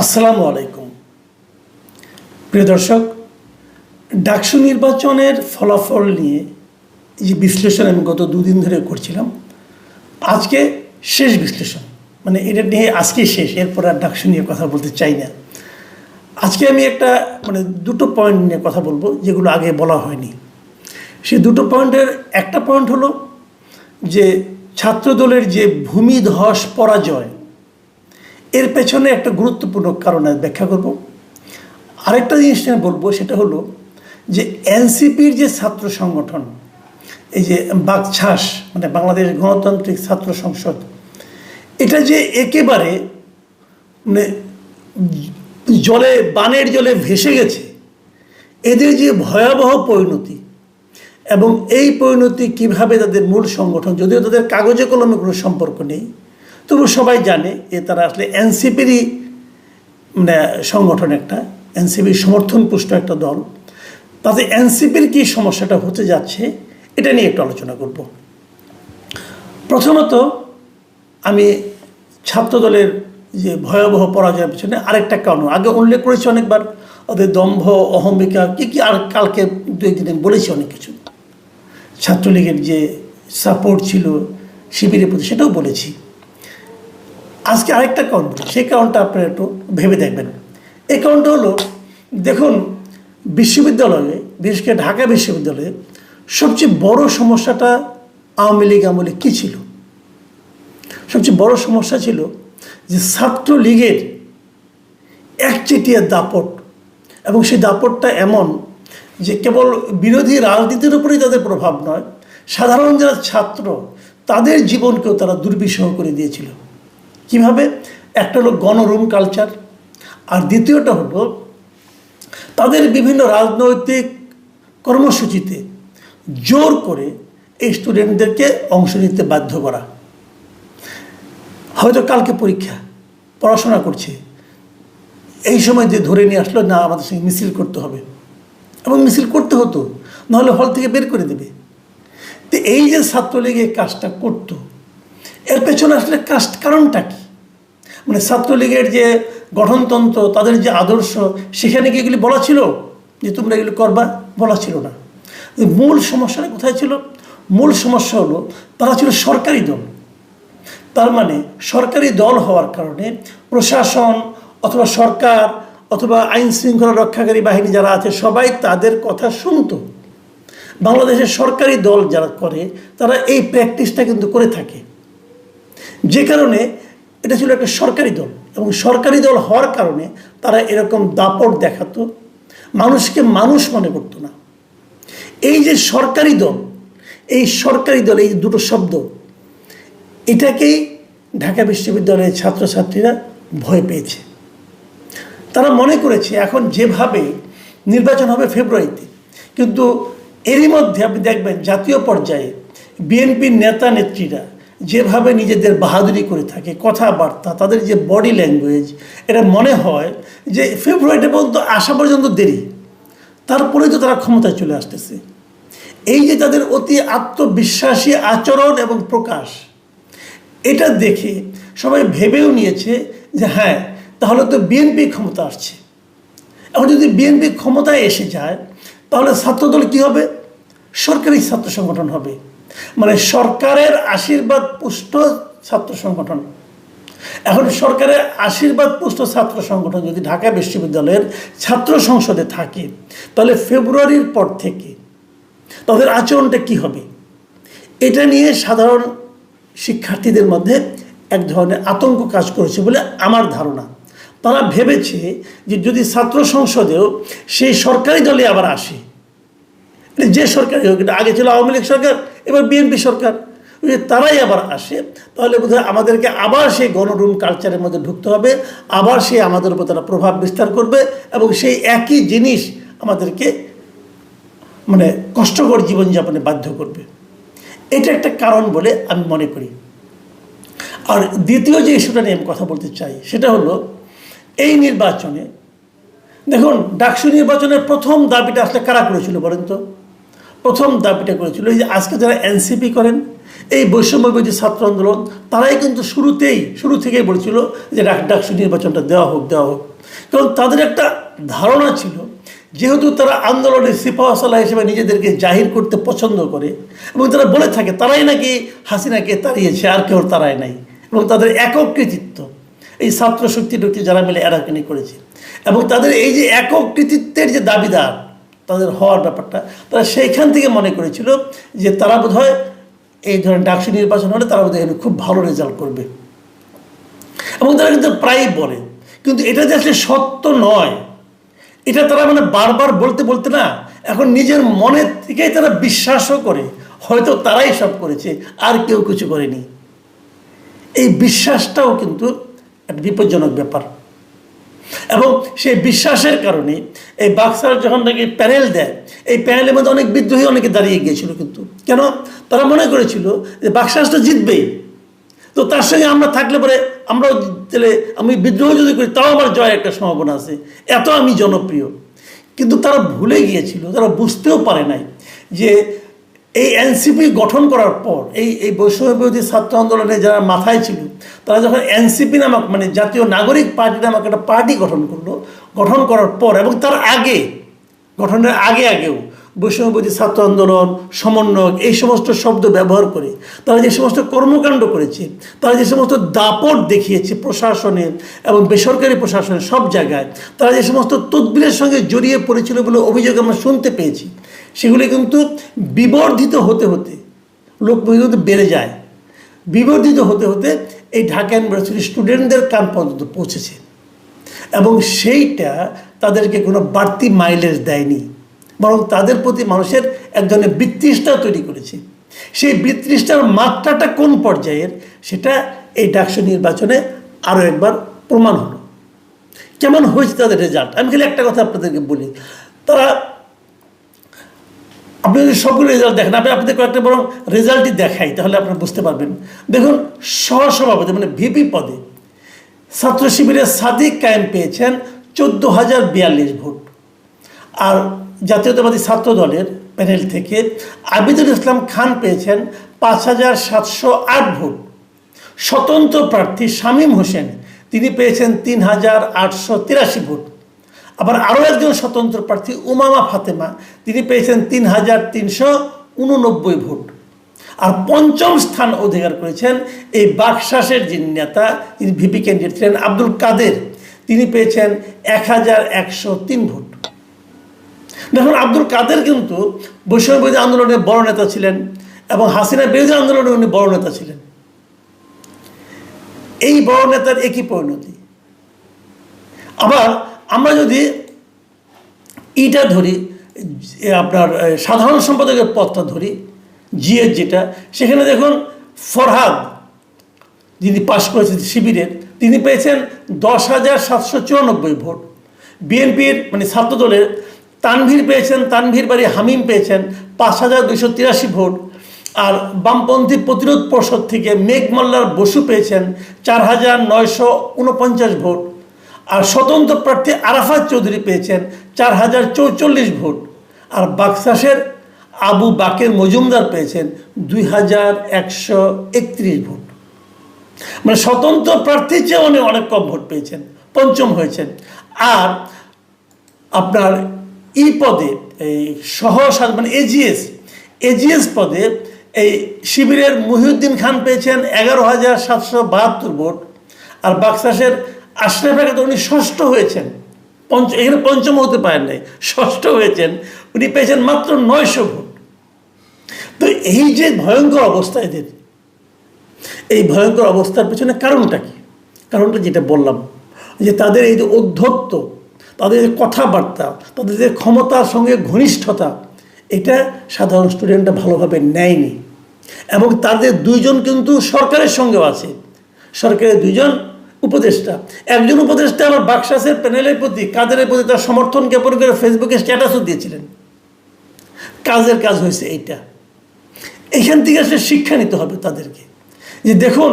আসসালামু আলাইকুম প্রিয় দর্শক, ডাকসু নির্বাচনের ফলাফল নিয়ে যে বিশ্লেষণ আমি গত দুদিন ধরে করছিলাম, আজকে শেষ বিশ্লেষণ। মানে এটা নিয়ে আজকে শেষ, এরপর আর ডাকসু নিয়ে কথা বলতে চাই না। আজকে আমি দুটো পয়েন্ট নিয়ে কথা বলবো যেগুলো আগে বলা হয়নি। সেই দুটো পয়েন্টের একটা পয়েন্ট হলো যে ছাত্রদলের যে ভূমিধস পরাজয়, এর পেছনে একটা গুরুত্বপূর্ণ কারণ ব্যাখ্যা করব। আরেকটা জিনিস আমি বলবো, সেটা হলো যে এনসিপির যে ছাত্র সংগঠন, এই যে বাকছাস মানে বাংলাদেশ গণতান্ত্রিক ছাত্র সংসদ, এটা যে একেবারে বানের জলে ভেসে গেছে, এদের যে ভয়াবহ পরিণতি এবং এই পরিণতি কিভাবে তাদের মূল সংগঠন, যদিও তাদের কাগজে কলমে কোনো সম্পর্ক নেই, তবু সবাই জানে যে তারা আসলে এনসিপিরই সংগঠন, একটা এনসিপির সমর্থনপুষ্ট একটা দল। তাতে এনসিপির কী সমস্যাটা হতে যাচ্ছে এটা নিয়ে একটু আলোচনা করব। প্রথমত আমি ছাত্রদলের যে ভয়াবহ পরাজয়ের পেছনে আরেকটা কারণ আগে উল্লেখ করেছি অনেকবার, ওদের দম্ভ অহমিকা কী আর কালকে দু একদিনে বলেছি অনেক কিছু। ছাত্রলীগের যে সাপোর্ট ছিল শিবিরের প্রতি, সেটাও বলেছি। আজকে আরেকটা কারণ বলি, সেই কারণটা আপনারা একটু ভেবে দেখবেন। এই কারণটা হলো, দেখুন বিশ্ববিদ্যালয়ে, বিশেষ করে ঢাকা বিশ্ববিদ্যালয়ে সবচেয়ে বড় সমস্যাটা আওয়ামী লীগ আমলে কী ছিল? সবচেয়ে বড় সমস্যা ছিল যে ছাত্রলীগের একচেটিয়া দাপট, এবং সেই দাপটটা এমন যে কেবল বিরোধী রাজনীতির উপরেই তাদের প্রভাব নয়, সাধারণ যারা ছাত্র তাদের জীবনকেও তারা দুর্বিষহ করে দিয়েছিল। কিভাবে? একটা হলো গণরুম কালচার, আর দ্বিতীয়টা হলো তাদের বিভিন্ন রাজনৈতিক কর্মসূচিতে জোর করে এই স্টুডেন্টদেরকে অংশ নিতে বাধ্য করা। হয়তো কালকে পরীক্ষা, পড়াশোনা করছে, এই সময় যে ধরে নিয়ে আসলো, না আমাদের সঙ্গে মিছিল করতে হবে, এবং মিছিল করতে হতো, নাহলে হল থেকে বের করে দেবে। তো এই যে ছাত্রলীগ এই কাজটা করতো, এর পেছনে আসলে কারণটা কি? মানে ছাত্রলীগের যে গঠনতন্ত্র, তাদের যে আদর্শ, সেখানে কি এগুলি বলা ছিল যে তোমরা এগুলি করবা? বলা ছিল না। মূল সমস্যাটা কোথায় ছিল? মূল সমস্যা হলো তারা ছিল সরকারি দল। তার মানে সরকারি দল হওয়ার কারণে প্রশাসন অথবা সরকার অথবা আইন শৃঙ্খলা রক্ষাকারী বাহিনী যারা আছে, সবাই তাদের কথা শুনতো। বাংলাদেশের সরকারি দল যারা করে, তারা এই প্র্যাকটিসটা কিন্তু করে থাকে, যে কারণে এটা ছিল একটা সরকারি দল। এবং সরকারি দল হওয়ার কারণে তারা এরকম দাপট দেখাতো, মানুষকে মানুষ মনে করতো না। এই যে সরকারি দল, এই সরকারি দল, এই দুটো শব্দ, এটাকেই ঢাকা বিশ্ববিদ্যালয়ের ছাত্রছাত্রীরা ভয় পেয়েছে। তারা মনে করেছে এখন যেভাবে নির্বাচন হবে ফেব্রুয়ারিতে, কিন্তু এরই মধ্যে আপনি দেখবেন জাতীয় পর্যায়ে বিএনপির নেতা নেত্রীরা যেভাবে নিজেদের বাহাদুরি করে থাকে, কথাবার্তা, তাদের যে বডি ল্যাঙ্গুয়েজ, এটা মনে হয় যে ফেব্রুয়ারিতে পর্যন্ত আসা পর্যন্ত দেরি, তারপরেই তো তারা ক্ষমতায় চলে আসতেছে। এই যে তাদের অতি আত্মবিশ্বাসী আচরণ এবং প্রকাশ, এটা দেখে সবাই ভেবেও নিয়েছে যে হ্যাঁ, তাহলে তো বিএনপি ক্ষমতা আসছে। এখন যদি বিএনপি ক্ষমতায় এসে যায়, তাহলে ছাত্রদল কী হবে? সরকারি ছাত্র সংগঠন হবে, মানে সরকারের আশীর্বাদ পুষ্ট ছাত্র সংগঠন। এখন সরকারের আশীর্বাদ পুষ্ট ছাত্র সংগঠন যদি ঢাকা বিশ্ববিদ্যালয়ের ছাত্র সংসদে থাকে, তাহলে ফেব্রুয়ারির পর থেকে তাদের আচরণটা কী হবে? এটা নিয়ে সাধারণ শিক্ষার্থীদের মধ্যে এক ধরনের আতঙ্ক কাজ করেছে বলে আমার ধারণা। তারা ভেবেছে যে যদি ছাত্র সংসদেও সেই সরকারি দলে আবার আসে, যে সরকারি হোক, এটা আগে ছিল আওয়ামী লীগ সরকার, এবার বিএনপি সরকার, তারাই আবার আসে, তাহলে বোধহয় আমাদেরকে আবার সেই গণরুম কালচারের মধ্যে ঢুকতে হবে, আবার সেই আমাদের উপর তারা প্রভাব বিস্তার করবে, এবং সেই একই জিনিস আমাদেরকে কষ্টকর জীবনযাপনে বাধ্য করবে। এটা একটা কারণ বলে আমি মনে করি। আর দ্বিতীয় যে ইস্যুটা নিয়ে আমি কথা বলতে চাই, সেটা হলো এই নির্বাচনে, দেখুন ডাকসু নির্বাচনের প্রথম দাবিটা আসলে কারা করেছিল বলেন তো? প্রথম দাবিটা করেছিল এই যে আজকে যারা এনসিপি করেন, এই বৈষম্যবিরোধী ছাত্র আন্দোলন, তারাই কিন্তু শুরু থেকেই বলেছিল যে ডাকসু নির্বাচনটা দেওয়া হোক। কারণ তাদের একটা ধারণা ছিল, যেহেতু তারা আন্দোলনের সিপাহসালাহ হিসেবে নিজেদেরকে জাহির করতে পছন্দ করে এবং তারা বলে থাকে তারাই নাকি হাসিনাকে তাড়িয়েছে, আর কেউ তারাই নাই, এবং তাদের একক কৃতিত্ব এই ছাত্র শক্তি টক্তি যারা মিলে এরাকানি করেছে, এবং তাদের এই যে একক কৃতিত্বের যে দাবিদার তাদের হওয়ার ব্যাপারটা, তারা সেইখান থেকে মনে করেছিল যে তারা বোধহয় এই ধরনের ডাকসু নির্বাচন হলে তারা বোধহয় খুব ভালো রেজাল্ট করবে, এবং তারা কিন্তু প্রায়ই বলে। কিন্তু এটা যে আসলে সত্য নয়, এটা তারা মানে বারবার বলতে বলতে না এখন নিজের মনের থেকেই তারা বিশ্বাসও করে হয়তো তারাই সব করেছে, আর কেউ কিছু করেনি। এই বিশ্বাসটাও কিন্তু একটা বিপজ্জনক ব্যাপার, এবং সেই বিশ্বাসের কারণে এই বাক্সার যখন নাকি প্যানেল দেয়, এই প্যানেলের মধ্যে অনেক বিদ্রোহী অনেকে দাঁড়িয়ে গিয়েছিল। কিন্তু কেন? তারা মনে করেছিল যে বাক্সাসটা জিতবেই, তো তার সঙ্গে আমরা থাকলে পরে আমরাও তাহলে আমি বিদ্রোহ যদি করি তাও আমার জয়ের একটা সম্ভাবনা আছে, এত আমি জনপ্রিয়। কিন্তু তারা ভুলে গিয়েছিল, তারা বুঝতেও পারে নাই যে এই এনসিপি গঠন করার পর এই বৈষম্য বিরোধী ছাত্র আন্দোলনে যারা মাথায় ছিল, তারা যখন এনসিপি নামক মানে জাতীয় নাগরিক পার্টি নামক একটা পার্টি গঠন করলো, গঠন করার পর এবং তার আগে গঠনের আগেও বৈষম্যবিরোধী ছাত্র আন্দোলন, সমন্বয়ক, এই সমস্ত শব্দ ব্যবহার করে তারা যে সমস্ত কর্মকাণ্ড করেছে, তারা যে সমস্ত দাপট দেখিয়েছে প্রশাসনে এবং বেসরকারি প্রশাসনে সব জায়গায়, তারা যে সমস্ত তদবিরের সঙ্গে জড়িয়ে পড়েছিল বলে অভিযোগ আমরা শুনতে পেয়েছি, সেগুলি কিন্তু বিবর্ধিত হতে হতে লোক বেড়ে যায়। বিবর্ধিত হতে হতে এই ঢাকা ইউনিভার্সিটির স্টুডেন্টদের কান পর্যন্ত পৌঁছেছে, এবং সেইটা তাদেরকে কোনো বাড়তি মাইলেজ দেয়নি, বরং তাদের প্রতি মানুষের এক ধরনের বিতৃষ্ণা তৈরি করেছে। সেই বিতৃষ্ণার মাত্রাটা কোন পর্যায়ের সেটা এই ডাকসু নির্বাচনে আরও একবার প্রমাণ হলো। কেমন হয়েছে তাদের রেজাল্ট, আমি খালি একটা কথা আপনাদেরকে বলি। তারা, আপনি যদি সবগুলো রেজাল্ট দেখেন, আমি আপনাদের কয়েকটা বরং রেজাল্টই দেখাই, তাহলে আপনারা বুঝতে পারবেন। দেখুন, সহসভাপতি মানে ভিপি পদে ছাত্র শিবিরের সাদিক কায়েম পেয়েছেন 14,042 ভোট, আর জাতীয়তাবাদী ছাত্র দলের প্যানেল থেকে আবিদুল ইসলাম খান পেয়েছেন 5,708 ভোট। স্বতন্ত্র প্রার্থী শামীম হোসেন তিনি পেয়েছেন 3,883 ভোট। আবার আরও একজন স্বতন্ত্র প্রার্থী উমামা ফাতেমা তিনি পেয়েছেন 3,389 ভোট। আর পঞ্চম স্থান অধিকার করেছেন এই বাকশাসের যিনি নেতা, যিনি ভিপি ক্যান্ডিডেট ছিলেন আব্দুল কাদের, তিনি পেয়েছেন 1,103 ভোট। দেখুন, আব্দুল কাদের কিন্তু বৈষম্য বিরোধী আন্দোলনের বড় নেতা ছিলেন এবং হাসিনা বিরোধী আন্দোলনে উনি বড় নেতা ছিলেন। এই বড় নেতার একই পরিণতি। আবার আমরা যদি ইটা ধরি, আপনার সাধারণ সম্পাদকের পদটা ধরি, জিএর যেটা, সেখানে দেখুন ফরহাদ যিনি পাশ করেছেন শিবিরের, তিনি পেয়েছেন 10,794 ভোট। বিএনপির মানে ছাত্রদলের তানভীর পেয়েছেন, তানভীর বাড়ি হামিম পেয়েছেন 5,283 ভোট। আর বামপন্থী প্রতিরোধ পর্ষদ থেকে মেঘমল্লার বসু পেয়েছেন 4,949 ভোট। আর স্বতন্ত্র প্রার্থী আরাফাত চৌধুরী পেয়েছেন 4,044 ভোট। আর বাকশাসের আবু বাকের মজুমদার পেয়েছেন 2,131 ভোট। মানে স্বতন্ত্র প্রার্থীর চেয়ে অনেক কম ভোট পেয়েছেন, পঞ্চম হয়েছেন। আর আপনার পদে এই মানে এজিএস পদে এই শিবিরের মহিউদ্দিন খান পেয়েছেন 11,772 ভোট। আর বাকশাসের আশরাফ আকাত উনি ষষ্ঠ হয়েছেন, এখানে পঞ্চম হতে পারেন নাই, ষষ্ঠ হয়েছেন, উনি পেয়েছেন মাত্র 900 ভোট। তো এই যে ভয়ঙ্কর অবস্থা এদের, এই ভয়ঙ্কর অবস্থার পেছনে কারণটা কি? কারণটা যেটা বললাম, যে তাদের এই যে ঔদ্ধত্য, তাদের যে কথাবার্তা, তাদের যে ক্ষমতার সঙ্গে ঘনিষ্ঠতা, এটা সাধারণ স্টুডেন্টরা ভালোভাবে নেয়নি। এবং তাদের দুইজন কিন্তু সরকারের সঙ্গেও আছে, সরকারের দুইজন উপদেষ্টা। একজন উপদেষ্টা আবার বাকশাসের প্যানেলের প্রতি, কাদের প্রতি তার সমর্থন জ্ঞাপন করে ফেসবুকে স্ট্যাটাসও দিয়েছিলেন। কাজের কাজ হয়েছে এইটা। এইখান থেকে আসলে শিক্ষা নিতে হবে তাদেরকে, যে দেখুন,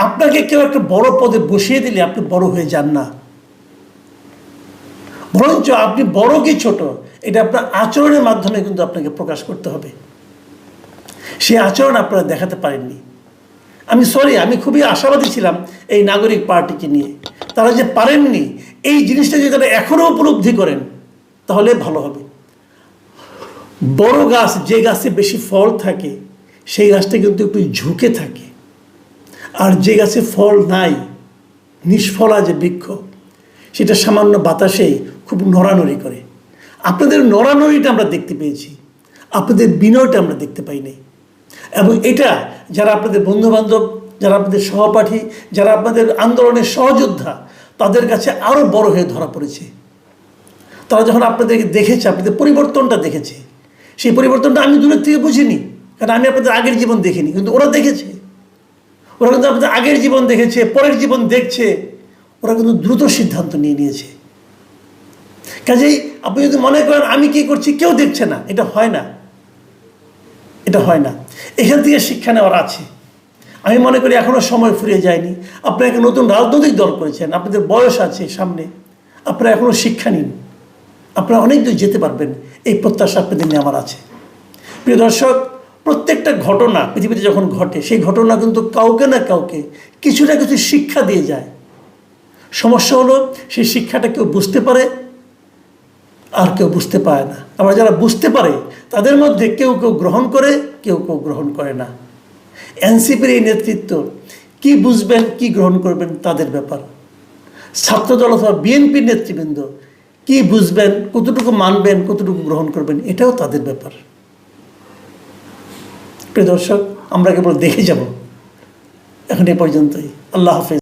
আপনাকে কেউ একটা বড় পদে বসিয়ে দিলে আপনি বড় হয়ে যান না, বরঞ্চ আপনি বড় কি ছোট এটা আপনার আচরণের মাধ্যমে কিন্তু আপনাকে প্রকাশ করতে হবে। সেই আচরণ আপনারা দেখাতে পারেননি। আমি খুবই আশাবাদী ছিলাম এই নাগরিক পার্টিকে নিয়ে, তারা যে পারেননি, এই জিনিসটা যদি তারা এখনও উপলব্ধি করেন তাহলে ভালো হবে। বড় গাছ, যে গাছে বেশি ফল থাকে সেই গাছটা কিন্তু একটু ঝুঁকে থাকে, আর যে গাছে ফল নাই, নিষ্ফলা যে বৃক্ষ, সেটা সামান্য বাতাসেই খুব নড়ানড়ি করে। আপনাদের নড়ানড়িটা আমরা দেখতে পেয়েছি, আপনাদের বিনয়টা আমরা দেখতে পাই নাই। এবং এটা যারা আপনাদের বন্ধুবান্ধব, যারা আপনাদের সহপাঠী, যারা আপনাদের আন্দোলনের সহযোদ্ধা, তাদের কাছে আরও বড় হয়ে ধরা পড়েছে। তারা যখন আপনাদেরকে দেখেছে, আপনাদের পরিবর্তনটা দেখেছে, সেই পরিবর্তনটা আমি দূরের থেকে বুঝিনি, কারণ আমি আপনাদের আগের জীবন দেখিনি, কিন্তু ওরা দেখেছে। ওরা কিন্তু আপনাদের আগের জীবন দেখেছে, পরের জীবন দেখছে, ওরা কিন্তু দ্রুত সিদ্ধান্ত নিয়ে নিয়েছে। কাজেই আপনি যদি মনে করেন আমি কি করছি কেউ দেখছে না, এটা হয় না, এটা হয় না। এখান থেকে শিক্ষা নেওয়ার আছে। আমি মনে করি এখনও সময় ফুরিয়ে যায়নি। আপনারা একটা নতুন রাজনৈতিক দল করেছেন, আপনাদের বয়স আছে সামনে, আপনারা এখনও শিক্ষা নিন, আপনারা অনেক দূর যেতে পারবেন, এই প্রত্যাশা আপনাদের নিয়ে আমার আছে। প্রিয় দর্শক, প্রত্যেকটা ঘটনা পৃথিবীতে যখন ঘটে, সেই ঘটনা কিন্তু কাউকে না কাউকে কিছু না কিছু শিক্ষা দিয়ে যায়। সমস্যা হলো সেই শিক্ষাটা কেউ বুঝতে পারে আর কেউ বুঝতে পারে না। আবার যারা বুঝতে পারে তাদের মধ্যে কেউ কেউ গ্রহণ করে, কেউ কেউ গ্রহণ করে না। এনসিপির এই নেতৃত্ব কি বুঝবেন, কি গ্রহণ করবেন তাদের ব্যাপার। ছাত্রদল অথবা বিএনপির নেতৃবৃন্দ কি বুঝবেন, কতটুকু মানবেন, কতটুকু গ্রহণ করবেন, এটাও তাদের ব্যাপার। প্রিয় দর্শক, আমরা কেবল দেখে যাব। এখন এ পর্যন্তই। আল্লাহ হাফেজ।